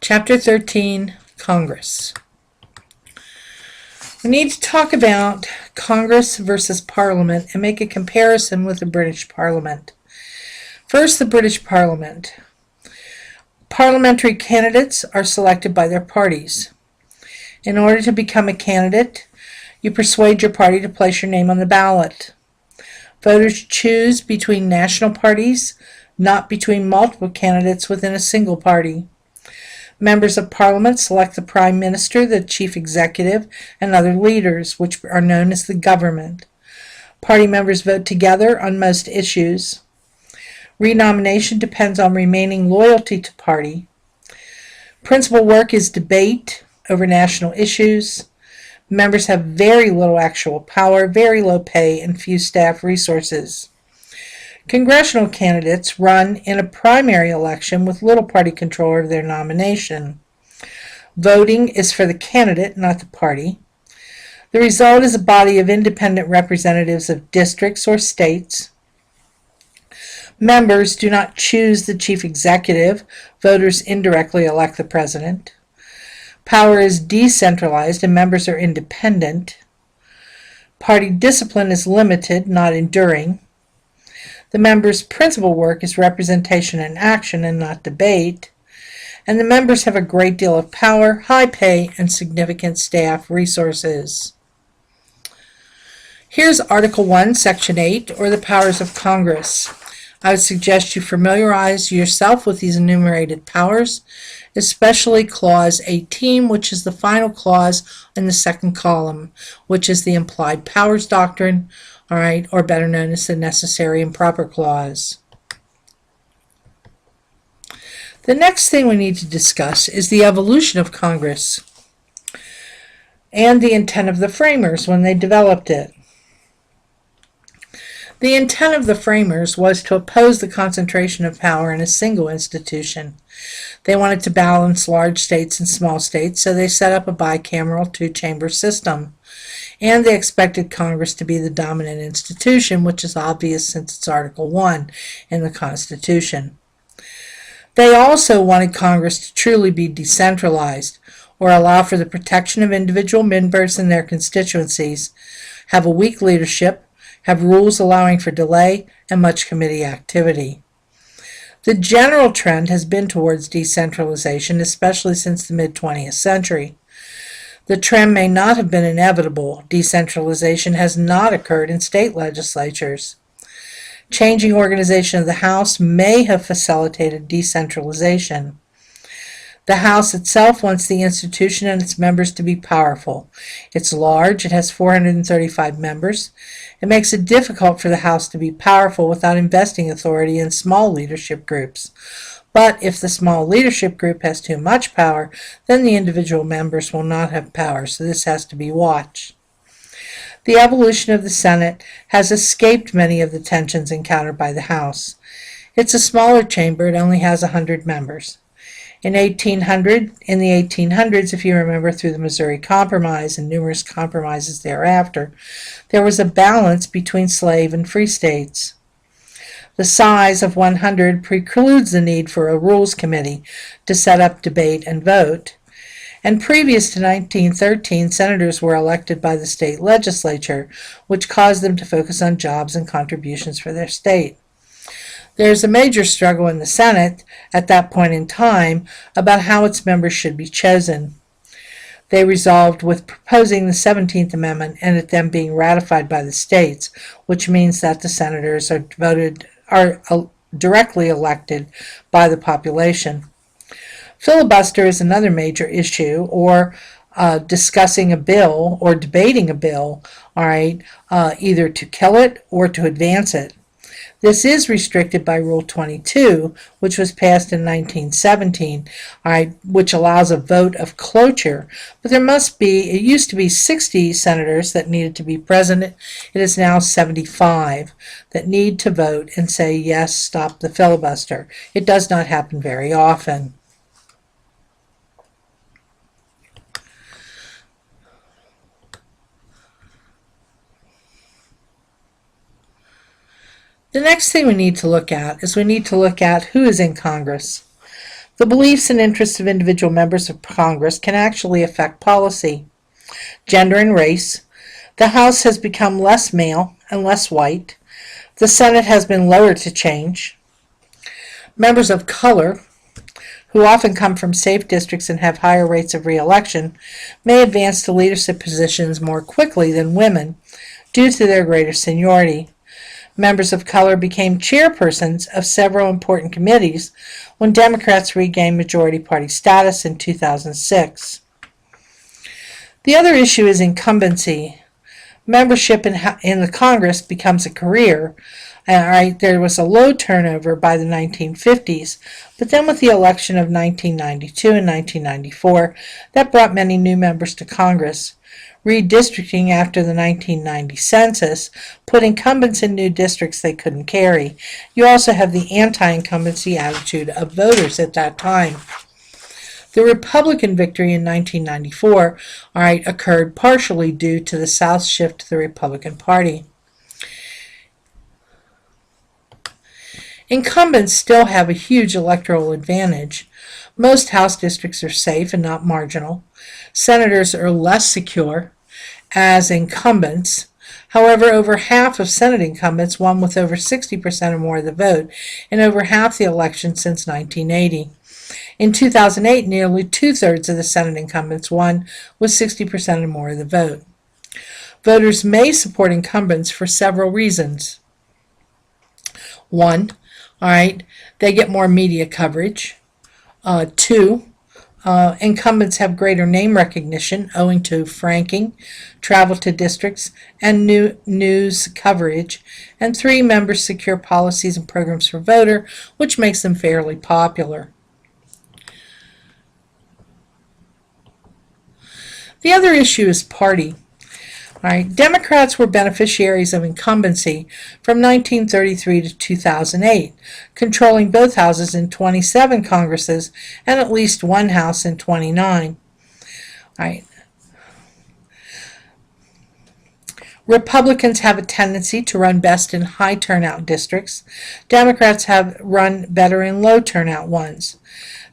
Chapter 13, Congress. We need to talk about Congress versus Parliament and make a comparison with the British Parliament. First, the British Parliament. Parliamentary candidates are selected by their parties. In order to become a candidate, you persuade your party to place your name on the ballot. Voters choose between national parties, not between multiple candidates within a single party. Members of Parliament select the Prime Minister, the Chief Executive, and other leaders, which are known as the government. Party members vote together on most issues. Renomination depends on remaining loyalty to party. Principal work is debate over national issues. Members have very little actual power, very low pay, and few staff resources. Congressional candidates run in a primary election with little party control over their nomination. Voting is for the candidate, not the party. The result is a body of independent representatives of districts or states. Members do not choose the chief executive. Voters indirectly elect the president. Power is decentralized and members are independent. Party discipline is limited, not enduring. The members' principal work is representation and action and not debate. And the members have a great deal of power, high pay, and significant staff resources. Here's Article 1, Section 8, or the powers of Congress. I would suggest you familiarize yourself with these enumerated powers, especially Clause 18, which is the final clause in the second column, which is the implied powers doctrine, all right, or better known as the necessary and proper clause. The next thing we need to discuss is the evolution of Congress and the intent of the framers when they developed it. The intent of the framers was to oppose the concentration of power in a single institution. They wanted to balance large states and small states, so they set up a bicameral two-chamber system. And they expected Congress to be the dominant institution, which is obvious since it's Article 1 in the Constitution. They also wanted Congress to truly be decentralized, or allow for the protection of individual members and their constituencies, have a weak leadership, have rules allowing for delay, and much committee activity. The general trend has been towards decentralization, especially since the mid-20th century. The trend may not have been inevitable. Decentralization has not occurred in state legislatures. Changing organization of the House may have facilitated decentralization. The House itself wants the institution and its members to be powerful. It's large. It has 435 members. It makes it difficult for the House to be powerful without investing authority in small leadership groups. But if the small leadership group has too much power, then the individual members will not have power, so this has to be watched. The evolution of the Senate has escaped many of the tensions encountered by the House. It's a smaller chamber. It only has 100 members. In the 1800s, if you remember, through the Missouri Compromise and numerous compromises thereafter, there was a balance between slave and free states. The size of 100 precludes the need for a rules committee to set up debate and vote. And previous to 1913, senators were elected by the state legislature, which caused them to focus on jobs and contributions for their state. There's a major struggle in the Senate at that point in time about how its members should be chosen. They resolved with proposing the 17th Amendment and it then being ratified by the states, which means that the senators are directly elected by the population. Filibuster is another major issue, or discussing a bill or debating a bill, all right, either to kill it or to advance it. This is restricted by Rule 22, which was passed in 1917, all right, which allows a vote of cloture. But it used to be 60 senators that needed to be present. It is now 75 that need to vote and say, yes, stop the filibuster. It does not happen very often. The next thing we need to look at is who is in Congress. The beliefs and interests of individual members of Congress can actually affect policy. Gender and race. The House has become less male and less white. The Senate has been lower to change. Members of color, who often come from safe districts and have higher rates of re-election, may advance to leadership positions more quickly than women due to their greater seniority. Members of color became chairpersons of several important committees when Democrats regained majority party status in 2006. The other issue is incumbency. Membership in the Congress becomes a career. There was a low turnover by the 1950s, but then with the election of 1992 and 1994, that brought many new members to Congress. Redistricting after the 1990 census put incumbents in new districts they couldn't carry. You also have the anti-incumbency attitude of voters at that time. The Republican victory in 1994 occurred partially due to the South's shift to the Republican Party. Incumbents still have a huge electoral advantage. Most House districts are safe and not marginal. Senators are less secure as incumbents. However, over half of Senate incumbents won with over 60% or more of the vote in over half the elections since 1980. In 2008, nearly two-thirds of the Senate incumbents won with 60% or more of the vote. Voters may support incumbents for several reasons. One, they get more media coverage. Two, incumbents have greater name recognition owing to franking, travel to districts, and new news coverage. And three, members secure policies and programs for voter, which makes them fairly popular. The other issue is party. Democrats were beneficiaries of incumbency from 1933 to 2008, controlling both houses in 27 Congresses and at least one House in 29. Republicans have a tendency to run best in high turnout districts. Democrats have run better in low turnout ones.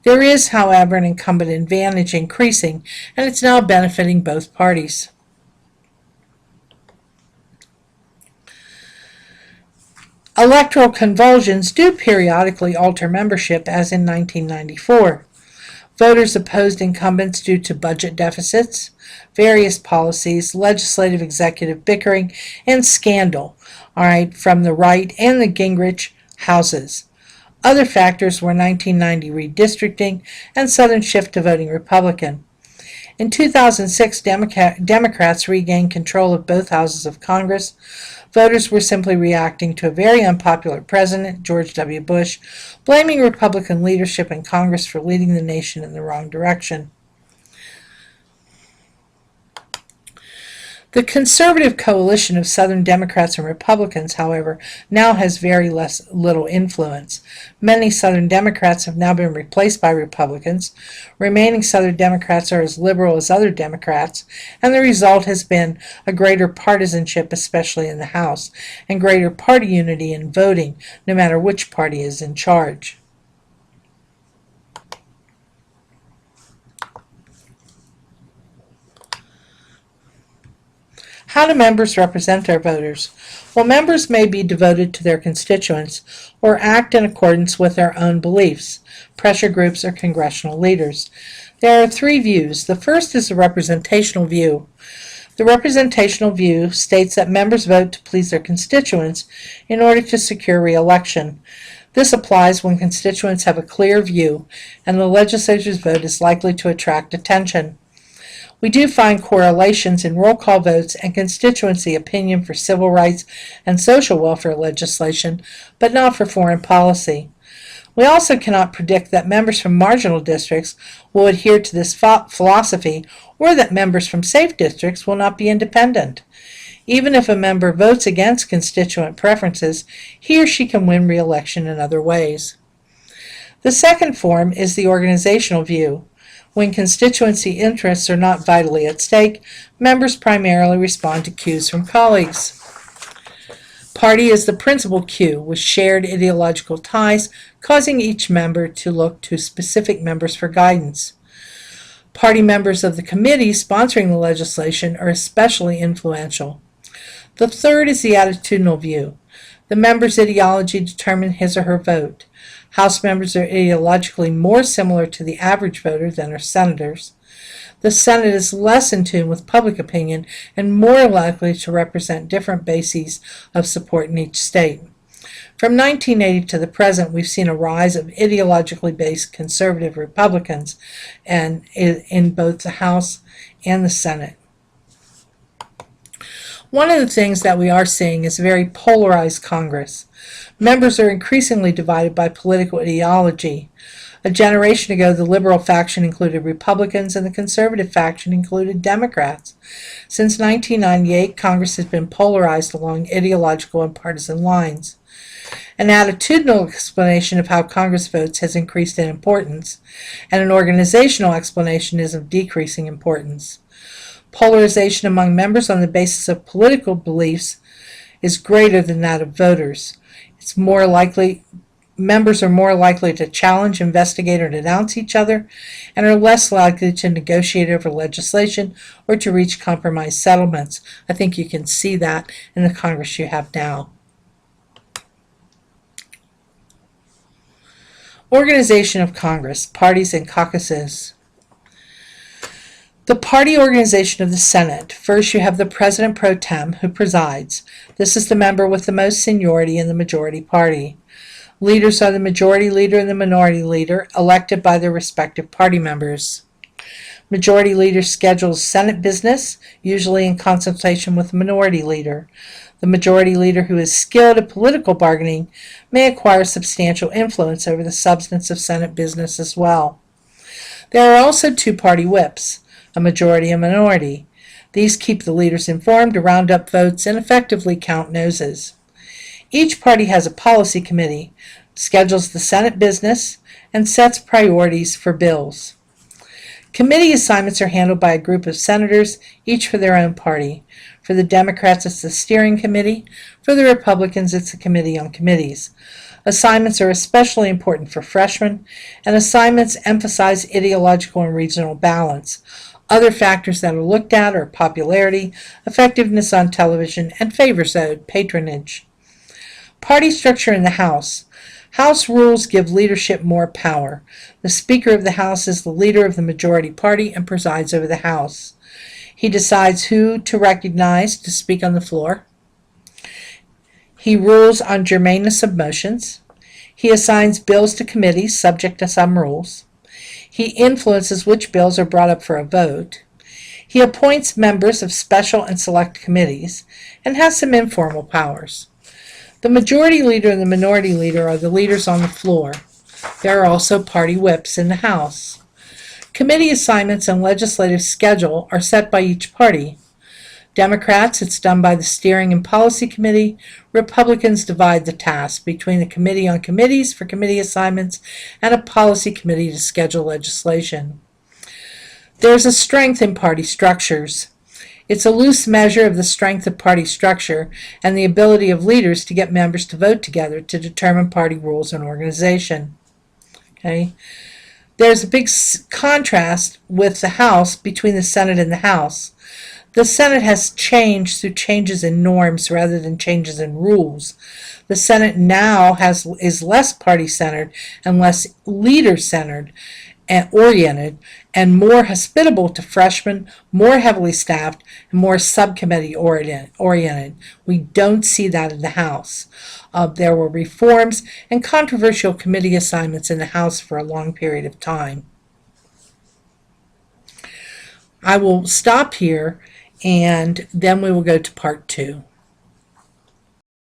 There is, however, an incumbent advantage increasing, and it's now benefiting both parties. Electoral convulsions do periodically alter membership, as in 1994. Voters opposed incumbents due to budget deficits, various policies, legislative executive bickering, and scandal, from the right and the Gingrich houses. Other factors were 1990 redistricting and Southern shift to voting Republican. In 2006, Democrats regained control of both houses of Congress. Voters were simply reacting to a very unpopular president, George W. Bush, blaming Republican leadership in Congress for leading the nation in the wrong direction. The conservative coalition of Southern Democrats and Republicans, however, now has little influence. Many Southern Democrats have now been replaced by Republicans. Remaining Southern Democrats are as liberal as other Democrats, and the result has been a greater partisanship, especially in the House, and greater party unity in voting, no matter which party is in charge. How do members represent their voters? Well, members may be devoted to their constituents or act in accordance with their own beliefs, pressure groups, or congressional leaders. There are three views. The first is the representational view. The representational view states that members vote to please their constituents in order to secure re-election. This applies when constituents have a clear view and the legislature's vote is likely to attract attention. We do find correlations in roll call votes and constituency opinion for civil rights and social welfare legislation, but not for foreign policy. We also cannot predict that members from marginal districts will adhere to this philosophy or that members from safe districts will not be independent. Even if a member votes against constituent preferences, he or she can win re-election in other ways. The second form is the organizational view. When constituency interests are not vitally at stake, members primarily respond to cues from colleagues. Party is the principal cue, with shared ideological ties, causing each member to look to specific members for guidance. Party members of the committee sponsoring the legislation are especially influential. The third is the attitudinal view. The member's ideology determines his or her vote. House members are ideologically more similar to the average voter than are senators. The Senate is less in tune with public opinion and more likely to represent different bases of support in each state. From 1980 to the present, we've seen a rise of ideologically based conservative Republicans and in both the House and the Senate. One of the things that we are seeing is a very polarized Congress. Members are increasingly divided by political ideology. A generation ago, the liberal faction included Republicans and the conservative faction included Democrats. Since 1998, Congress has been polarized along ideological and partisan lines. An attitudinal explanation of how Congress votes has increased in importance, and an organizational explanation is of decreasing importance. Polarization among members on the basis of political beliefs is greater than that of voters. Members are more likely to challenge, investigate, or denounce each other, and are less likely to negotiate over legislation or to reach compromise settlements. I think you can see that in the Congress you have now. Organization of Congress, parties and caucuses. The party organization of the Senate. First, you have the President pro tem, who presides. This is the member with the most seniority in the majority party. Leaders are the majority leader and the minority leader, elected by their respective party members. Majority leader schedules Senate business, usually in consultation with the minority leader. The majority leader, who is skilled at political bargaining, may acquire substantial influence over the substance of Senate business as well. There are also two party whips, a majority and minority. These keep the leaders informed, to round up votes, and effectively count noses. Each party has a policy committee, schedules the Senate business, and sets priorities for bills. Committee assignments are handled by a group of senators, each for their own party. For the Democrats, it's the steering committee. For the Republicans, it's the committee on committees. Assignments are especially important for freshmen, and assignments emphasize ideological and regional balance. Other factors that are looked at are popularity, effectiveness on television, and favors owed, patronage. Party structure in the House. House rules give leadership more power. The Speaker of the House is the leader of the majority party and presides over the House. He decides who to recognize to speak on the floor. He rules on germaneness of motions. He assigns bills to committees subject to some rules. He influences which bills are brought up for a vote. He appoints members of special and select committees and has some informal powers. The majority leader and the minority leader are the leaders on the floor. There are also party whips in the House. Committee assignments and legislative schedule are set by each party. Democrats, it's done by the Steering and Policy Committee. Republicans divide the task between the Committee on Committees for committee assignments and a Policy Committee to schedule legislation. There's a strength in party structures. It's a loose measure of the strength of party structure and the ability of leaders to get members to vote together to determine party rules and organization. Okay? There's a big contrast with the House between the Senate and the House. The Senate has changed through changes in norms rather than changes in rules. The Senate now is less party-centered and less leader-centered and oriented, and more hospitable to freshmen, more heavily staffed, and more subcommittee oriented. We don't see that in the House. There were reforms and controversial committee assignments in the House for a long period of time. I will stop here, and then we will go to part 2.